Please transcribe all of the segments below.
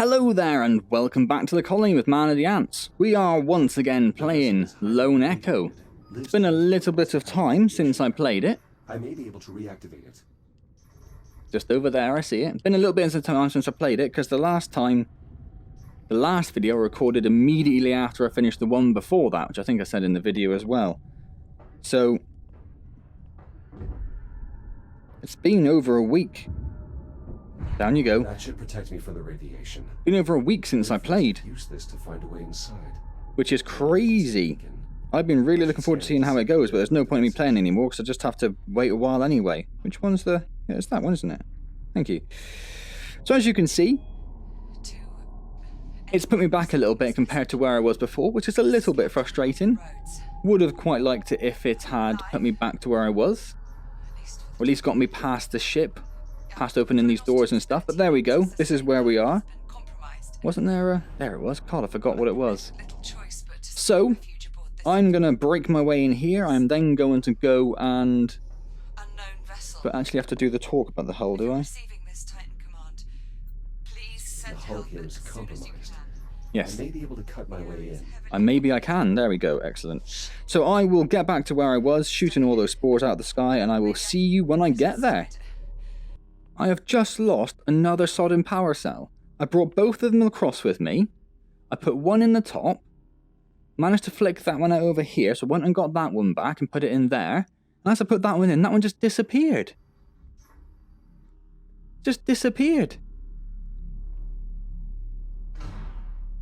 Hello there and welcome back to the colony with Man of the Antz. We are once again playing Lone Echo. It's been a little bit of time since I played it. I may be able to reactivate it. Just over there, I see it. Been a little bit of time since I played it because the last video I recorded immediately after I finished the one before that, which I think I said in the video as well. So it's been over a week. Down you go. That should protect me from the radiation. Been over a week since I played. Use this to find a way inside. Which is crazy. I've been really looking forward to seeing how it goes, but there's no point in me playing anymore because I just have to wait a while anyway. Which one's the... Yeah, it's that one, isn't it? Thank you. So as you can see, it's put me back a little bit compared to where I was before, which is a little bit frustrating. Would have quite liked it if it had put me back to where I was. Or at least got me past the ship. Past opening these doors and stuff, but there we go. This is where we are. Wasn't there a... There it was. God, I forgot what it was. So, I'm going to break my way in here. I'm then going to go and... But actually have to do the talk about the hull, do I? The hull here is compromised. Yes. I may be able to cut my way in. And maybe I can. There we go. Excellent. So I will get back to where I was, shooting all those spores out of the sky, and I will see you when I get there. I have just lost another sodding power cell. I brought both of them across with me. I put one in the top. Managed to flick that one out over here, so I went and got that one back and put it in there. And as I put that one in, that one just disappeared. Just disappeared.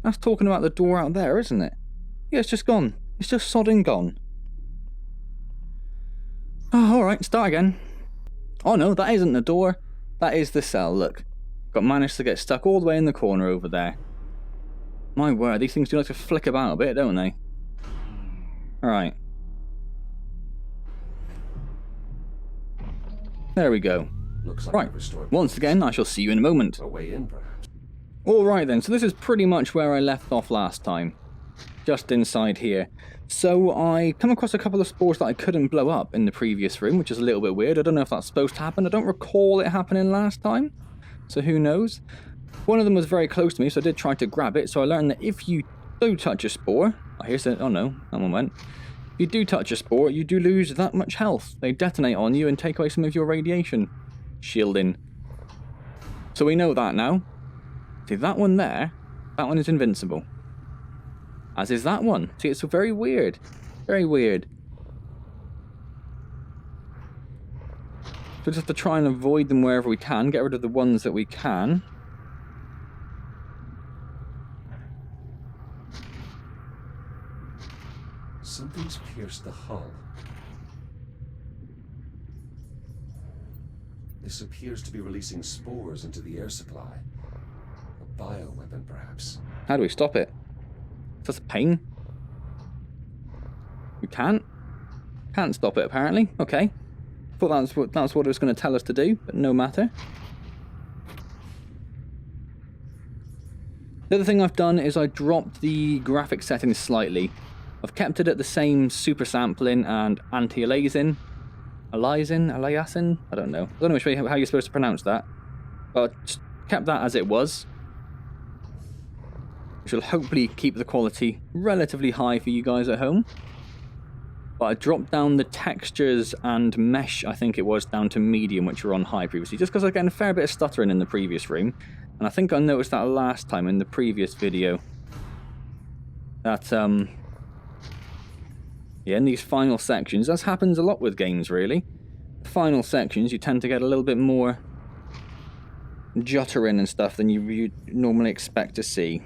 That's talking about the door out there, isn't it? Yeah, it's just gone. It's just sodding gone. Oh, alright, start again. Oh no, that isn't the door. That is the cell, look. Managed to get stuck all the way in the corner over there. My word, these things do like to flick about a bit, don't they? Alright. There we go. Looks like right, once again, I shall see you in a moment. A way in, perhaps. Alright then, so this is pretty much where I left off last time. Just inside here. So I come across a couple of spores that I couldn't blow up in the previous room, which is a little bit weird. I don't know if that's supposed to happen. I don't recall it happening last time, so who knows. One of them was very close to me, so I did try to grab it. So I learned that if you do touch a spore... Oh no, that one went. If you do touch a spore, you do lose that much health. They detonate on you and take away some of your radiation shielding. So we know that now. See, that one there, that one is invincible. As is that one. See, it's very weird. Very weird. So we just have to try and avoid them wherever we can. Get rid of the ones that we can. Something's pierced the hull. This appears to be releasing spores into the air supply. A bioweapon, perhaps. How do we stop it? That's a pain. We can't stop it apparently. Okay. Thought that's what it was going to tell us to do, but no matter. The other thing I've done is I dropped the graphic settings slightly. I've kept it at the same super sampling and anti-aliasing. Aliasing? I don't know. I don't know which way how you're supposed to pronounce that. But I just kept that as it was. Which will hopefully keep the quality relatively high for you guys at home. But I dropped down the textures and mesh, I think it was, down to medium, which were on high previously, just because I was getting a fair bit of stuttering in the previous room. And I think I noticed that last time in the previous video. That, yeah, in these final sections, as happens a lot with games, really. Final sections, you tend to get a little bit more juttering and stuff than you normally expect to see.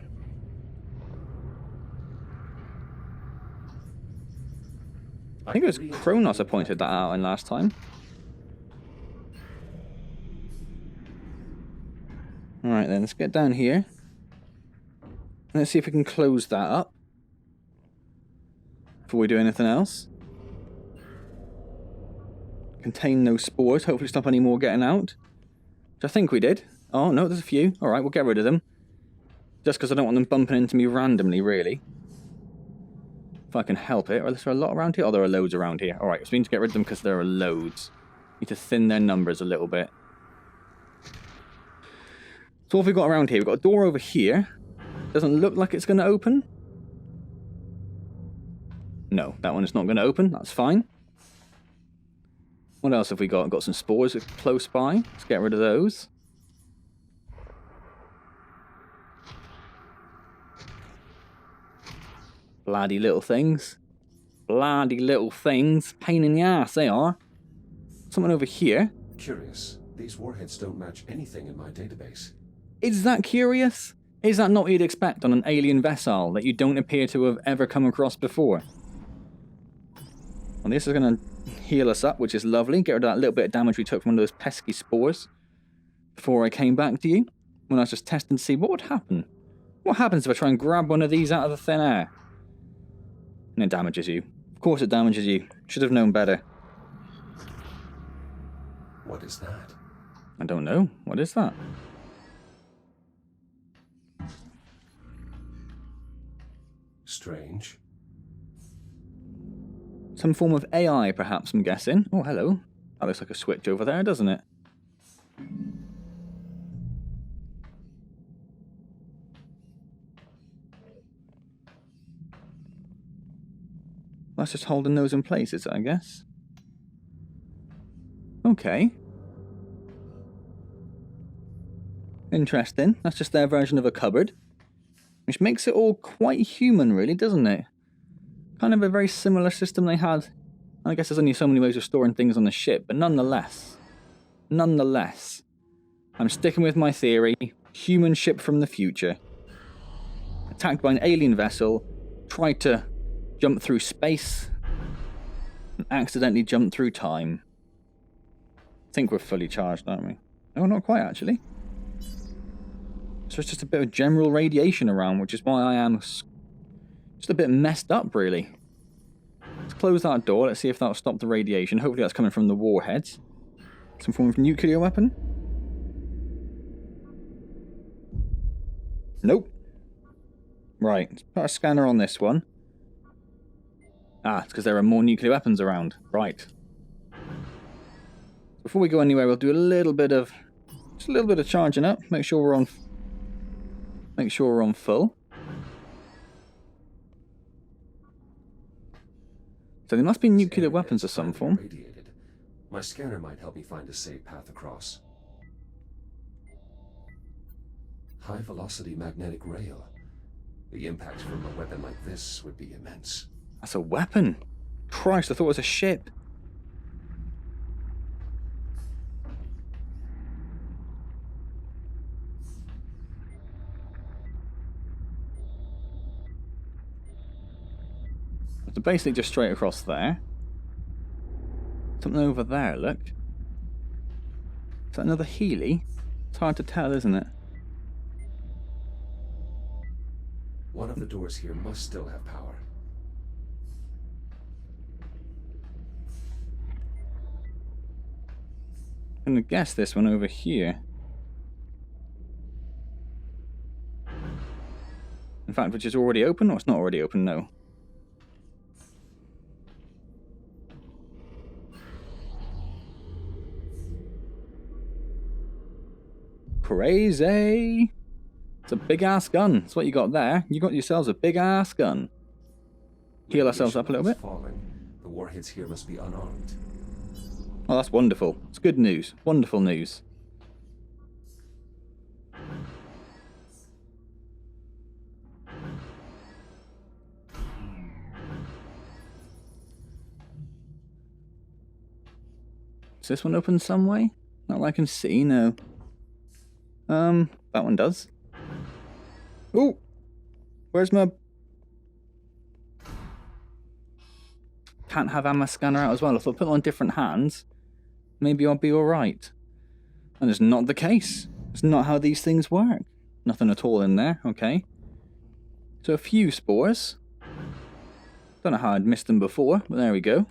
I think it was Kronos I pointed that out in last time. Alright then, let's get down here. Let's see if we can close that up before we do anything else. Contain no spores, hopefully stop any more getting out. Which I think we did. Oh no, there's a few. Alright, we'll get rid of them. Just because I don't want them bumping into me randomly, really. If I can help it. Or is there a lot around here? Oh, there are loads around here. Alright, so we need to get rid of them because there are loads. Need to thin their numbers a little bit. So what have we got around here? We've got a door over here. Doesn't look like it's going to open. No, that one is not going to open. That's fine. What else have we got? Got some spores close by. Let's get rid of those. Bloody little things. Bloody little things. Pain in the ass, they are. Someone over here. Curious. These warheads don't match anything in my database. Is that curious? Is that not what you'd expect on an alien vessel that you don't appear to have ever come across before? Well, this is going to heal us up, which is lovely. Get rid of that little bit of damage we took from one of those pesky spores before I came back to you, when I was just testing to see what would happen. What happens if I try and grab one of these out of the thin air? And it damages you. Of course it damages you. Should have known better. What is that? I don't know. What is that? Strange. Some form of AI, perhaps, I'm guessing. Oh, hello. That looks like a switch over there, doesn't it? That's just holding those in place, is it, I guess? Okay. Interesting. That's just their version of a cupboard. Which makes it all quite human, really, doesn't it? Kind of a very similar system they had. I guess there's only so many ways of storing things on the ship, but nonetheless. Nonetheless. I'm sticking with my theory. Human ship from the future. Attacked by an alien vessel. Tried to jump through space. And accidentally jumped through time. I think we're fully charged, aren't we? No, not quite, actually. So it's just a bit of general radiation around, which is why I am just a bit messed up, really. Let's close that door. Let's see if that'll stop the radiation. Hopefully that's coming from the warheads. Some form of nuclear weapon? Nope. Right, let's put a scanner on this one. Ah, it's because there are more nuclear weapons around. Right. Before we go anywhere, we'll do a little bit of... just a little bit of charging up. Make sure we're on full. So there must be nuclear weapons of some form. Radiated. My scanner might help me find a safe path across. High-velocity magnetic rail. The impact from a weapon like this would be immense. That's a weapon. Christ, I thought it was a ship. So basically just straight across there. Something over there, look. Is that another Healy? It's hard to tell, isn't it? One of the doors here must still have power. I'm gonna guess this one over here. In fact, which is already open, or it's not already open? No. Crazy! It's a big-ass gun. That's what you got there. You got yourselves a big-ass gun. Heal ourselves up a little bit. Falling. The warheads here must be unarmed. Oh, that's wonderful. It's good news. Wonderful news. Is this one open some way? Not that I can see, no. That one does. Ooh! Where's my... Can't have ammo scanner out as well. If I put it on different hands, maybe I'll be alright. And it's not the case. It's not how these things work. Nothing at all in there, okay. So a few spores. Don't know how I'd missed them before, but there we go.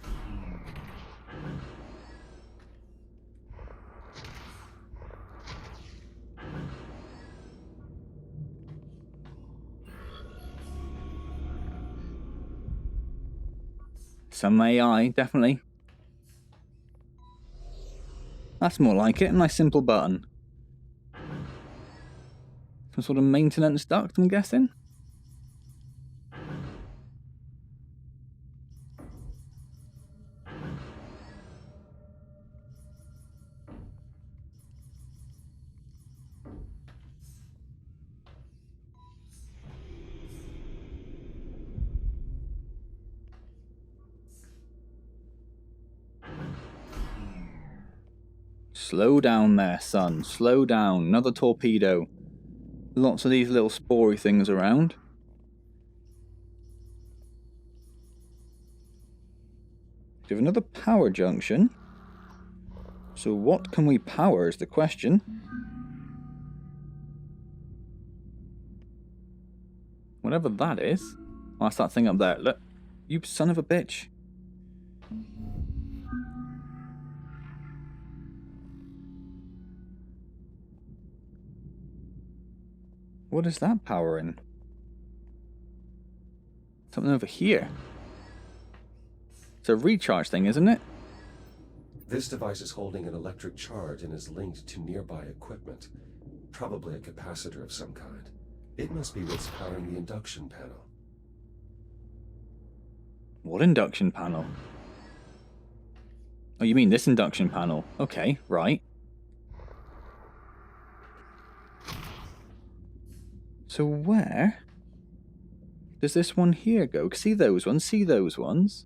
Some AI, definitely. That's more like it. A nice simple button. Some sort of maintenance duct, I'm guessing? Slow down there, son. Slow down. Another torpedo. Lots of these little spory things around. We have another power junction. So what can we power is the question. Whatever that is. Oh, that's that thing up there. Look. You son of a bitch. What is that powering? Something over here. It's a recharge thing, isn't it? This device is holding an electric charge and is linked to nearby equipment. Probably a capacitor of some kind. It must be what's powering the induction panel. What induction panel? Oh, you mean this induction panel? Okay, right. So where does this one here go? See those ones? See those ones?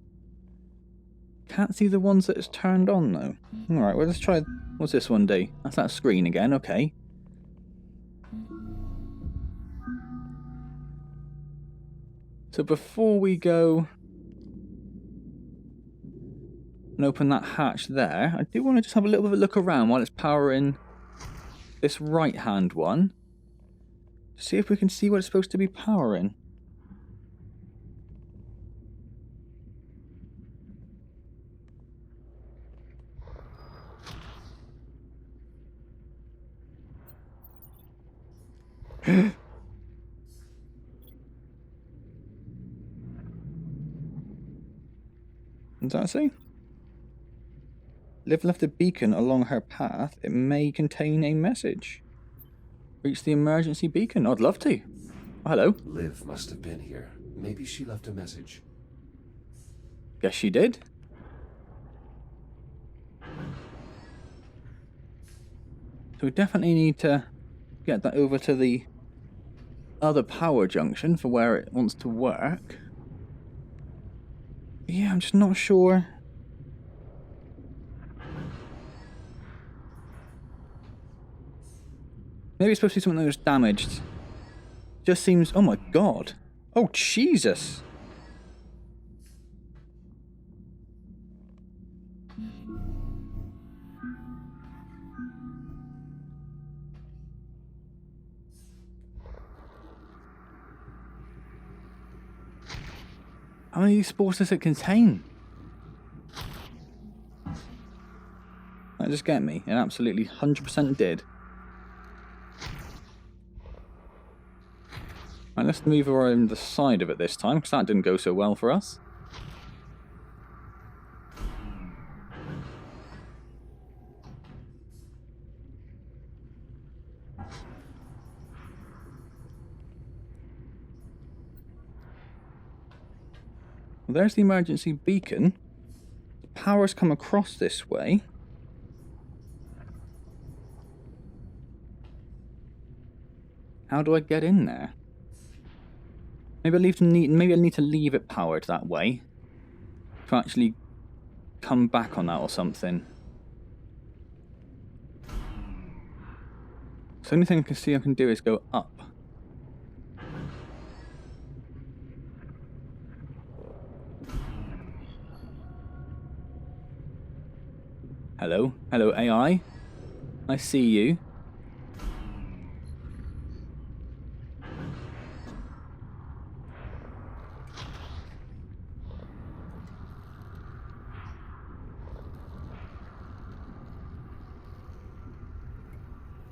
Can't see the ones that it's turned on though. Alright, well let's try... What's this one do? That's that screen again, okay. So before we go and open that hatch there, I do want to just have a little bit of a look around while it's powering this right hand one. See if we can see what it's supposed to be powering. What does that say? Liv left a beacon along her path. It may contain a message. Reach the emergency beacon. I'd love to. Oh, hello. Liv must have been here. Maybe she left a message. Guess she did. So we definitely need to get that over to the other power junction for where it wants to work. Yeah, I'm just not sure. Maybe it's supposed to be something that was damaged. Just seems... Oh my god. Oh, Jesus. How many of these spores does it contain? That just get me. It absolutely 100% did. Right, let's move around the side of it this time, because that didn't go so well for us. Well, there's the emergency beacon. The power's come across this way. How do I get in there? Maybe I need to leave it powered that way to actually come back on that or something. So the only thing I can see I can do is go up. Hello? Hello, AI? I see you.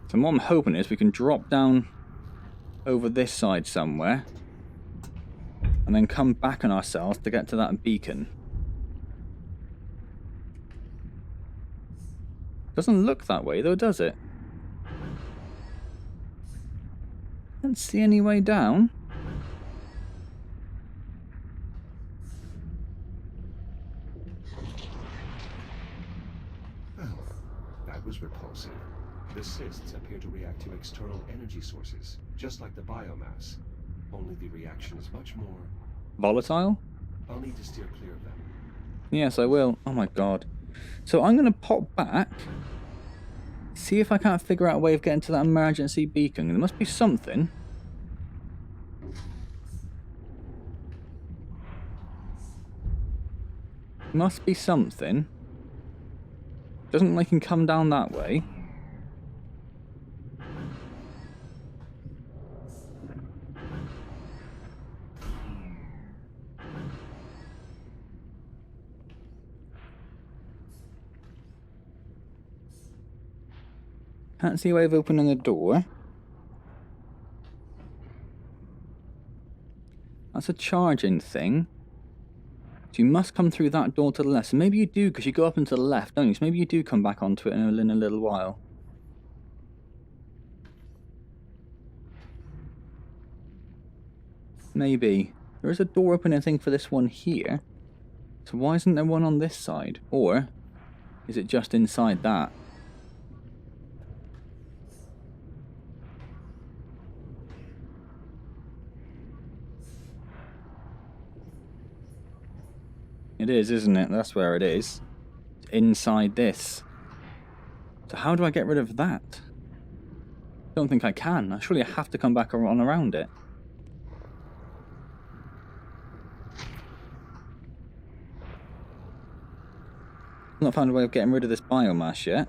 So what I'm hoping is we can drop down over this side somewhere and then come back on ourselves to get to that beacon. Doesn't look that way though, does it? Can't see any way down. Well, that was repulsive. The cysts appear to react to external energy sources, just like the biomass. Only the reaction is much more... Volatile? I'll need to steer clear of them. Yes, I will. Oh my god. So I'm going to pop back. See if I can't figure out a way of getting to that emergency beacon. There must be something. Must be something. Doesn't look like I can come down that way. Can't see a way of opening the door. That's a charging thing. So you must come through that door to the left. So maybe you do, because you go up and to the left, don't you? So maybe you do come back onto it in a little while. Maybe. There is a door opening thing for this one here. So why isn't there one on this side? Or is it just inside that? It is, isn't it? That's where it is. It's inside this. So how do I get rid of that? Don't think I can. I surely have to come back on around it. I've not found a way of getting rid of this biomass yet.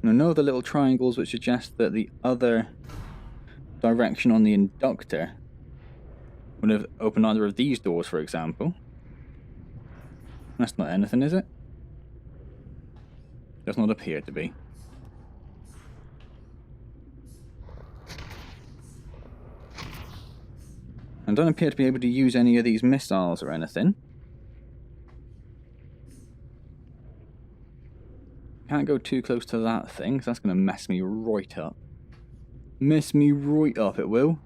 I know the little triangles which suggest that the other direction on the inductor would have opened either of these doors, for example. That's not anything, is it? Does not appear to be. And don't appear to be able to use any of these missiles or anything. Can't go too close to that thing, because that's going to mess me right up. Mess me right up, it will.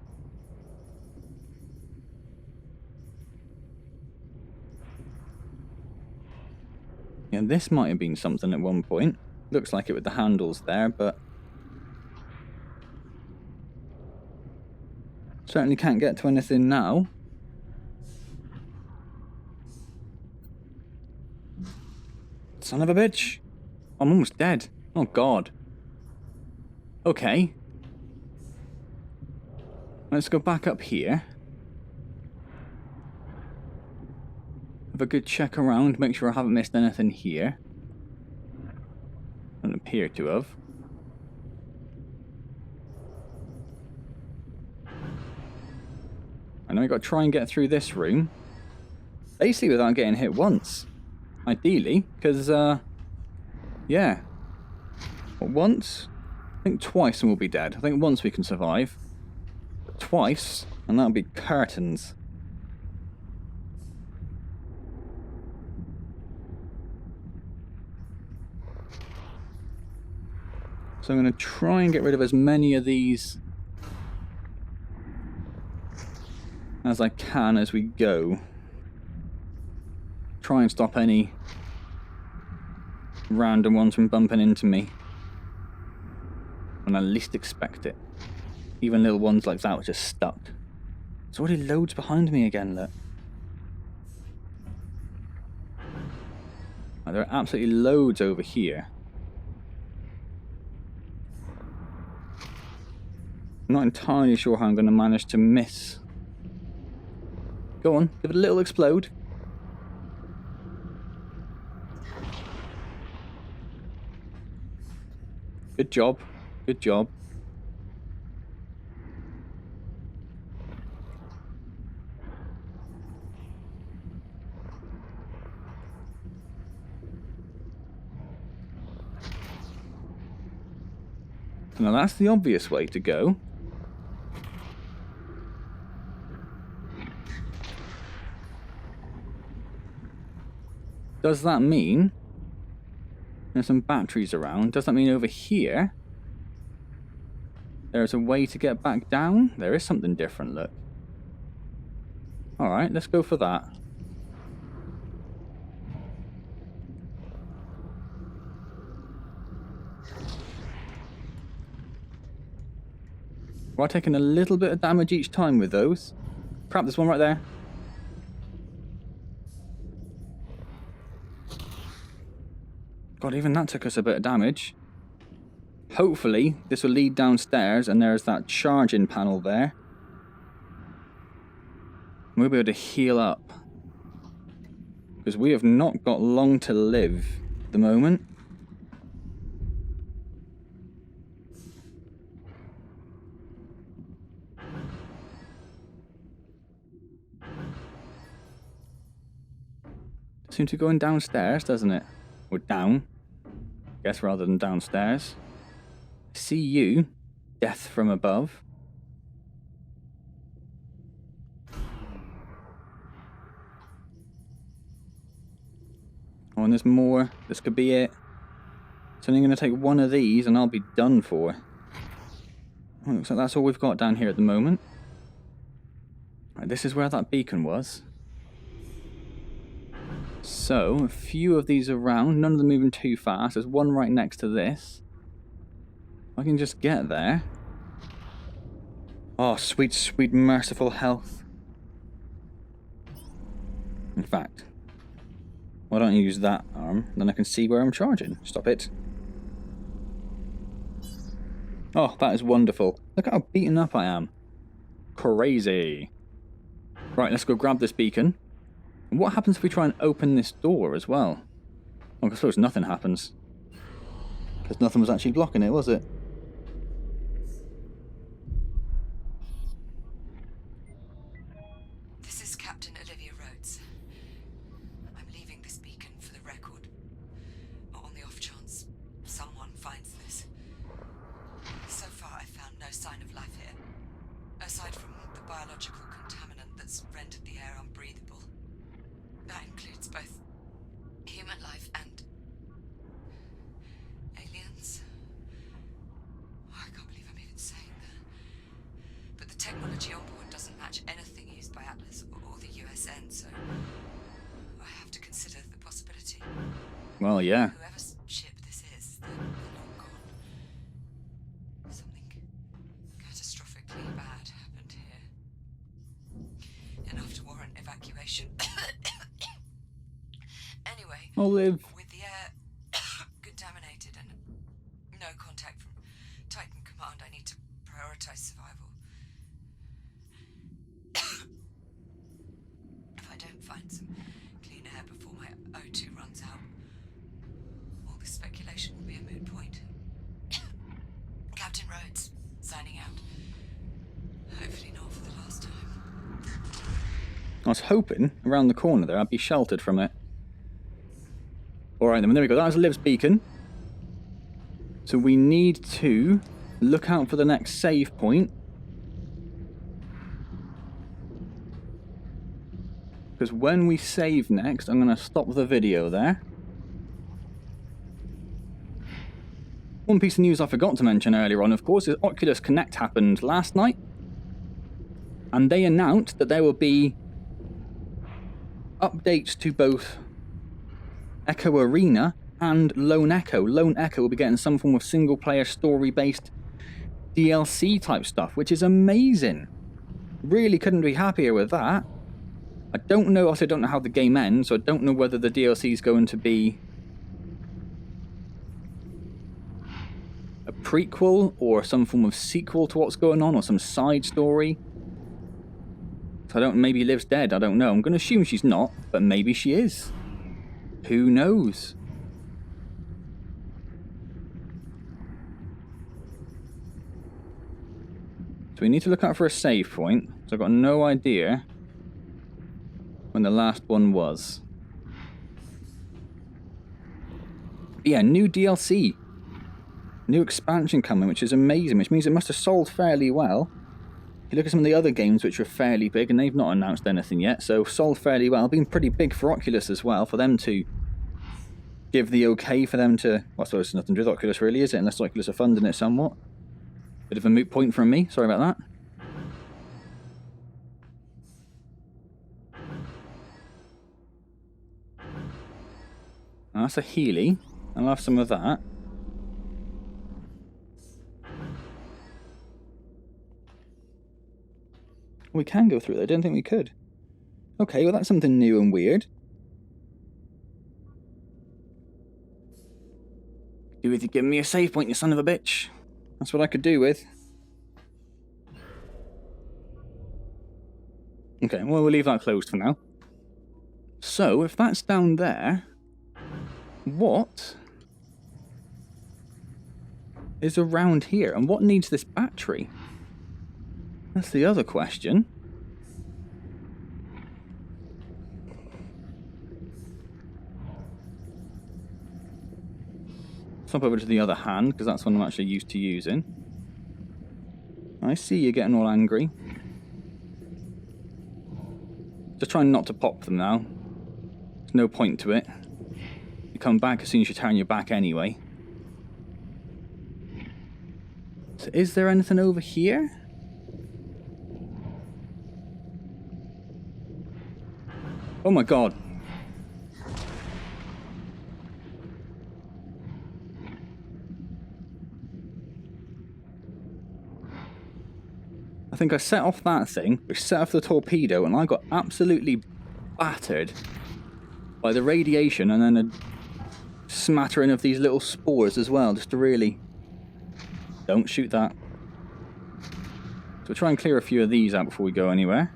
Yeah, this might have been something at one point. Looks like it with the handles there, but... certainly can't get to anything now. Son of a bitch! I'm almost dead. Oh god. Okay. Let's go back up here. Have a good check around, make sure I haven't missed anything here. Doesn't appear to have. I know we got to try and get through this room. Basically without getting hit once. Ideally, because yeah. But once? I think twice and we'll be dead. I think once we can survive. But twice, and that'll be curtains. So I'm going to try and get rid of as many of these as I can as we go. Try and stop any random ones from bumping into me when I least expect it. Even little ones like that which are stuck. There's already loads behind me again, look. There are absolutely loads over here. I'm not entirely sure how I'm going to manage to miss. Go on, give it a little explode. Good job. Good job. Now that's the obvious way to go. Does that mean there's some batteries around? Does that mean over here there's a way to get back down? There is something different, look. Alright, let's go for that. We're taking a little bit of damage each time with those. Crap, there's one right there. God, even that took us a bit of damage. Hopefully, this will lead downstairs and there's that charging panel there. We'll be able to heal up. Because we have not got long to live at the moment. Seems to be going downstairs, doesn't it? Or down. Guess rather than downstairs. See you, death from above. Oh, and there's more. This could be it. So I'm going to take one of these and I'll be done for. Oh, looks like that's all we've got down here at the moment. Right, this is where that beacon was. So, a few of these around, none of them moving too fast. There's one right next to this. I can just get there. Oh, sweet, sweet, merciful health. In fact, why don't you use that arm? Then I can see where I'm charging. Stop it. Oh, that is wonderful. Look how beaten up I am. Crazy. Right, let's go grab this beacon. And what happens if we try and open this door as well? Oh, I suppose nothing happens. Because nothing was actually blocking it, was it? This is Captain Olivia Rhodes. I'm leaving this beacon for the record. On the off chance someone finds this. So far, I've found no sign of life here. Aside from the biological contaminant that's rendered the air unbreathable. That includes both human life and aliens. Oh, I can't believe I'm even saying that. But the technology on board doesn't match anything used by Atlas or the USN, so I have to consider the possibility. Well, yeah. Whoever's ship this is, they're long gone. Something catastrophically bad happened here. Enough to warrant evacuation. Anyway, Olive. with the air contaminated and no contact from Titan Command, I need to prioritize survival. If I don't find some clean air before my O2 runs out, all this speculation will be a moot point. Captain Rhodes, signing out. Hopefully not for the last time. I was hoping around the corner there I'd be sheltered from it. Alright then, there we go. That was Liv's beacon. So we need to look out for the next save point. Because when we save next, I'm going to stop the video there. One piece of news I forgot to mention earlier on, of course, is Oculus Connect happened last night. And they announced that there will be updates to both Echo Arena and Lone Echo. Lone Echo will be getting some form of single-player story-based DLC type stuff, which is amazing. Really couldn't be happier with that. I don't know, also don't know how the game ends, so I don't know whether the DLC is going to be a prequel or some form of sequel to what's going on, or some side story. So I don't, maybe Liv's dead, I don't know. I'm going to assume she's not, but maybe she is. Who knows? So we need to look out for a save point. So I've got no idea when the last one was. But yeah, new DLC. New expansion coming, which is amazing, which means it must have sold fairly well. If you look at some of the other games which are fairly big, and they've not announced anything yet, so sold fairly well. Been pretty big for Oculus as well, for them to give the okay for them to... Well, I suppose it's nothing to do with Oculus really, is it? Unless Oculus are funding it somewhat. Bit of a moot point from me. Sorry about that. That's a Healy. I'll have some of that. We can go through there. I didn't think we could. Okay, well that's something new and weird. Do with you giving me a save point, you son of a bitch. That's what I could do with. Okay, well we'll leave that closed for now. So, if that's down there, what is around here? And what needs this battery? That's the other question. Swap over to the other hand, because that's one I'm actually used to using. I see you getting all angry. Just trying not to pop them now. There's no point to it. You come back as soon as you turn your back anyway. So is there anything over here? Oh my god. I think I set off that thing, which set off the torpedo, and I got absolutely battered by the radiation and then a smattering of these little spores as well, just to really... Don't shoot that. So we'll try and clear a few of these out before we go anywhere.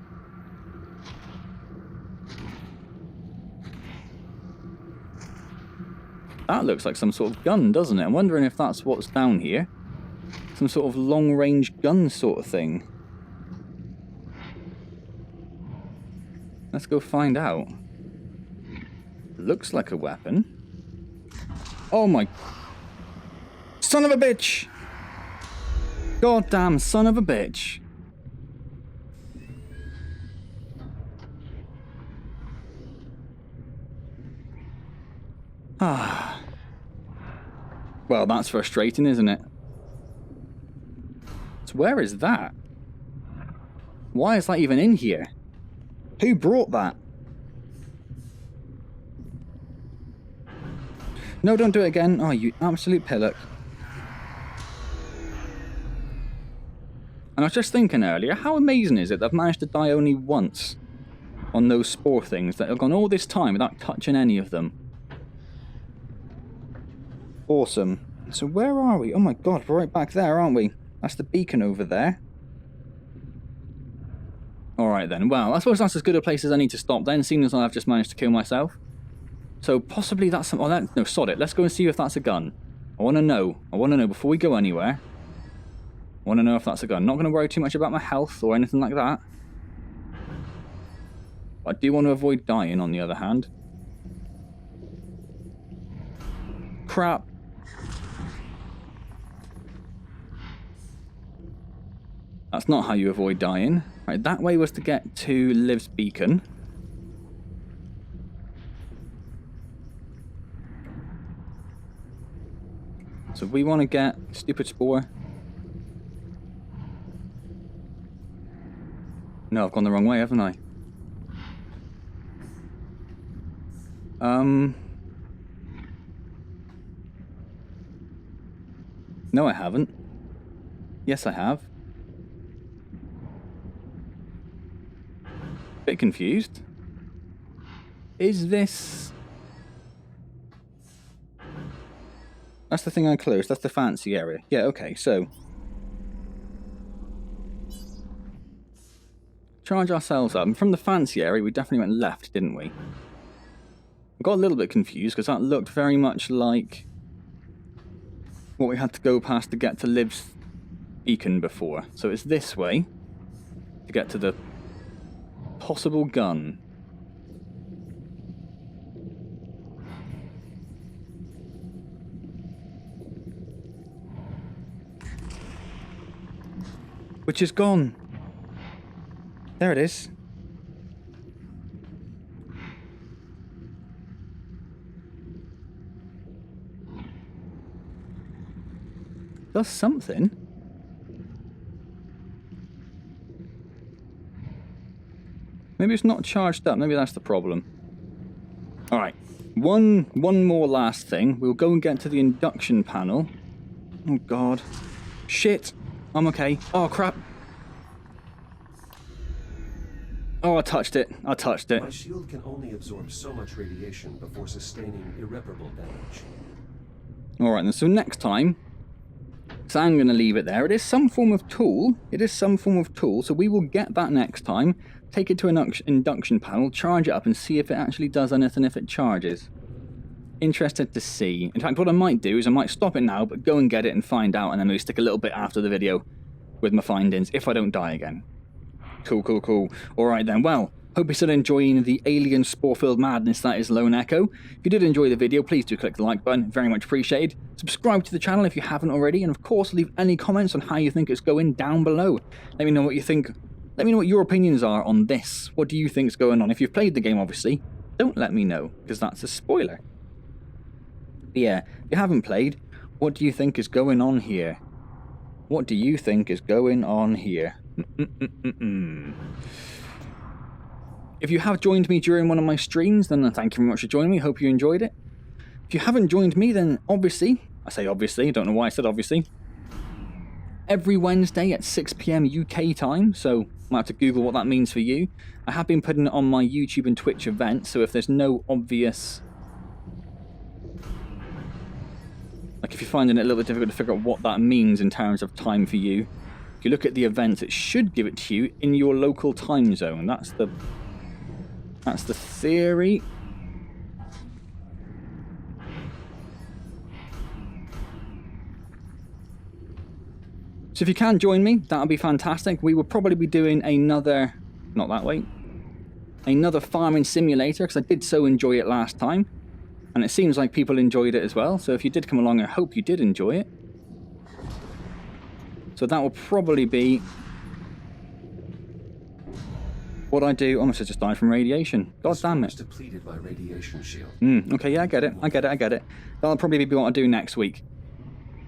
That looks like some sort of gun, doesn't it? I'm wondering if that's what's down here. Some sort of long-range gun sort of thing. Let's go find out. Looks like a weapon. Oh my... Son of a bitch! Goddamn son of a bitch. Ah. Well, that's frustrating, isn't it? So where is that? Why is that even in here? Who brought that? No, don't do it again. Oh, you absolute pillock. And I was just thinking earlier, how amazing is it that I've managed to die only once on those spore things that have gone all this time without touching any of them? Awesome. So where are we? Oh my god, we're right back there, aren't we? That's the beacon over there. Alright then, well, I suppose that's as good a place as I need to stop then, seeing as I've just managed to kill myself. So possibly that's some... Oh, no, sod it. Let's go and see if that's a gun. I want to know. I want to know before we go anywhere. I want to know if that's a gun. Not going to worry too much about my health or anything like that. But I do want to avoid dying, on the other hand. Crap. That's not how you avoid dying. Right, that way was to get to Liv's beacon. So we want to get stupid spore. No, I've gone the wrong way, haven't I? No, I haven't. Yes, I have. Bit confused. Is this... That's the thing I closed. That's the fancy area. Yeah, okay, so... Charge ourselves up. And from the fancy area, we definitely went left, didn't we? I got a little bit confused, because that looked very much like what we had to go past to get to Liv's beacon before. So it's this way to get to the possible gun. Which is gone. There it is. Does something. Maybe it's not charged up. Maybe that's the problem. Alright. One more last thing. We'll go and get to the induction panel. Oh, God. Shit. I'm okay. Oh, crap. Oh, I touched it. I touched it. My shield can only absorb so much radiation before sustaining irreparable damage. Alright, then. So next time... So I'm going to leave it there. It is some form of tool. It is some form of tool. So we will get that next time. Take it to an induction panel, charge it up, and see if it actually does anything if it charges. Interested to see. In fact, what I might do is I might stop it now, but go and get it and find out, and then maybe stick a little bit after the video with my findings, if I don't die again. Cool, cool, cool. Alright then, well, hope you're still enjoying the alien spore-filled madness that is Lone Echo. If you did enjoy the video, please do click the like button, very much appreciated. Subscribe to the channel if you haven't already, and of course leave any comments on how you think it's going down below. Let me know what you think. Let me know what your opinions are on this. What do you think's going on? If you've played the game, obviously, don't let me know, because that's a spoiler. But yeah, if you haven't played, what do you think is going on here? What do you think is going on here? If you have joined me during one of my streams, then thank you very much for joining me. Hope you enjoyed it. If you haven't joined me, then obviously, I say obviously, I don't know why I said obviously, every Wednesday at 6 PM UK time, so I might have to Google what that means for you. I have been putting it on my YouTube and Twitch events, so if there's no obvious... Like if you're finding it a little bit difficult to figure out what that means in terms of time for you, if you look at the events, it should give it to you in your local time zone. That's the theory. So if you can join me, that would be fantastic. We will probably be doing another, not that way, another farming simulator, because I did so enjoy it last time. And it seems like people enjoyed it as well. So if you did come along, I hope you did enjoy it. So that will probably be what I do. Almost just died from radiation. God damn it. Depleted my radiation shield. Okay, yeah, I get it. That'll probably be what I do next week.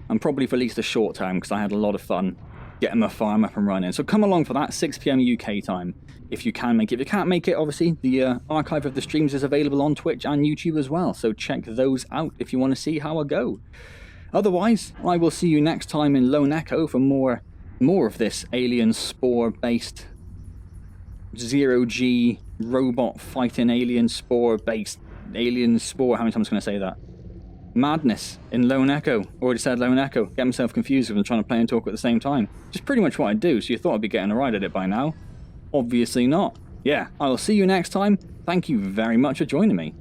And probably for at least a short term, because I had a lot of fun getting my farm up and running. So come along for that, 6 PM UK time, if you can make it. If you can't make it, obviously, the archive of the streams is available on Twitch and YouTube as well. So check those out if you want to see how I go. Otherwise, I will see you next time in Lone Echo for more of this alien spore-based, zero-G, robot-fighting alien spore-based, alien spore, how many times can I say that? Madness in Lone Echo. Already said Lone Echo. Get myself confused if I'm trying to play and talk at the same time. Which is pretty much what I do, so you thought I'd be getting a ride at it by now. Obviously not. Yeah, I will see you next time. Thank you very much for joining me.